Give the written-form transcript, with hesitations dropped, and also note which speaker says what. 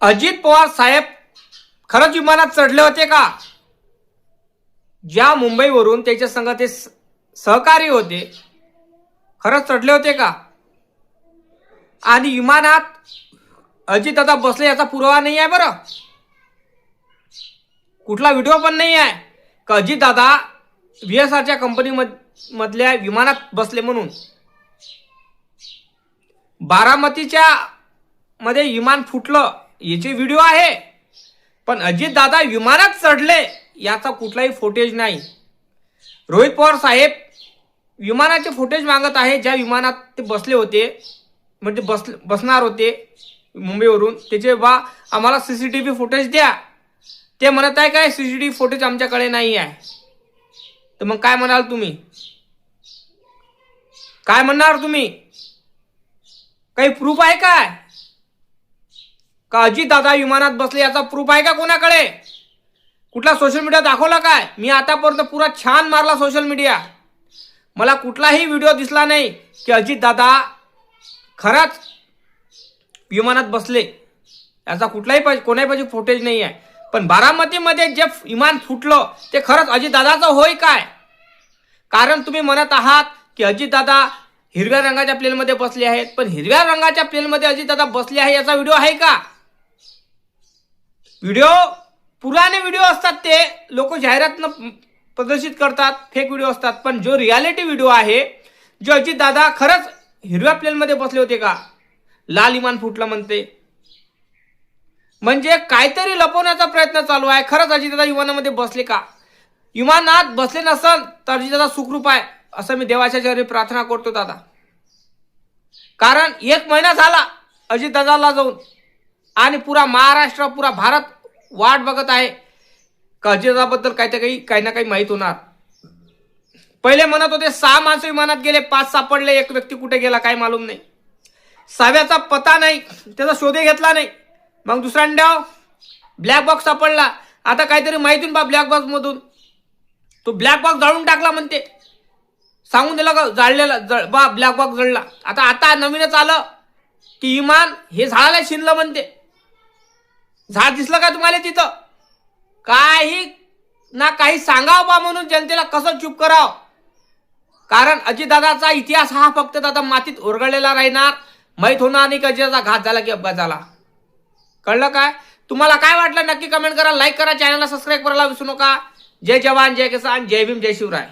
Speaker 1: अजित पवार साहेब खरंच विमानात चढले होते का? ज्या मुंबईवरून त्याच्या संग ते सहकारी होते, खरंच चढले होते का? आणि विमानात अजितदादा बसले याचा पुरावा नाही आहे बरं. कुठला व्हिडिओ पण नाही आहे का अजितदादा VSRच्या कंपनी मधल्या विमानात बसले म्हणून. बारामतीच्या मध्ये विमान फुटलं याचे व्हिडिओ आहे, पण अजितदादा विमानात चढले याचा कुठलाही फुटेज नाही. रोहित पवार साहेब विमानाचे फुटेज मागत आहे, ज्या विमानात ते बसले होते, म्हणजे बसणार होते मुंबईवरून. त्याचे बा आम्हाला CCTV फुटेज द्या. ते म्हणत आहे काय CCTV फुटेज आमच्याकडे नाही आहे. तर मग काय म्हणाल तुम्ही? काय म्हणणार तुम्ही? काही प्रूफ आहे काय का अजितदादा विमानात बसले याचा प्रूफ आहे का कोणाकडे? कुठला सोशल मीडिया दाखवला काय? मी आतापर्यंत पुरा छान मारला सोशल मीडिया, मला कुठलाही व्हिडिओ दिसला नाही की अजितदादा खरंच विमानात बसले याचा कुठलाही कोणाही फुटेज नाही आहे. पण बारामतीमध्ये जे विमान फुटलं ते खरंच अजितदादाचं होय काय? कारण तुम्ही म्हणत आहात की अजितदादा हिरव्या रंगाच्या प्लेनमध्ये बसले आहेत, पण हिरव्या रंगाच्या प्लेनमध्ये अजितदादा बसले आहे याचा व्हिडिओ आहे का? व्हिडिओ पुराने व्हिडिओ असतात, ते लोक जाहिरातनं प्रदर्शित करतात, फेक व्हिडिओ असतात. पण जो रियालिटी व्हिडिओ आहे, जो अजितदादा खरंच हिरव्या प्लेनमध्ये बसले होते का? लाल विमान फुटलं म्हणते, म्हणजे काहीतरी लपवण्याचा प्रयत्न चालू आहे. खरंच अजितदादा विमानामध्ये बसले का? विमानात बसले नसल तर अजितदादा सुखरूप आहे असं मी देवाच्या चरणी प्रार्थना करतो दादा. कारण 1 महिना झाला अजितदादाला जाऊन, आणि पुरा महाराष्ट्र, पुरा भारत वाट बघत आहे का अजितदादाबद्दल काही ना काही माहीत होणार. पहिले म्हणत होते 6 माणसं विमानात गेले, 5 सापडले, 1 व्यक्ती कुठे गेला काय मालूम नाही. 6व्याचा पता नाही, त्याचा शोध घेतला नाही. मग दुसऱ्यांदा ब्लॅक बॉक्स सापडला. आता काहीतरी माहिती बा ब्लॅक बॉक्स मधून, तो ब्लॅक बॉक्स जाळून टाकला म्हणते, सांगून दिला का जाळलेला बा ब्लॅक बॉक्स जळला. आता नवीनच आलं की विमान हे झाडाला शिनलं म्हणते. झाड दिसलं का तुम्हाला तिथं? काही ना काही सांगावं बा म्हणून जनतेला कसं चूप करावं. कारण अजितदादाचा इतिहास हा फक्त दादा मातीत ओरगळलेला राहणार. माहीत होणार नाही की अजितदादा घात झाला की अपघात झाला. कळलं काय? तुम्हाला काय वाटलं नक्की कमेंट करा, लाईक करा, चॅनलला सबस्क्राईब करायला विसरू नका. जय जवान, जय किसान, जय भीम, जय शिवराय.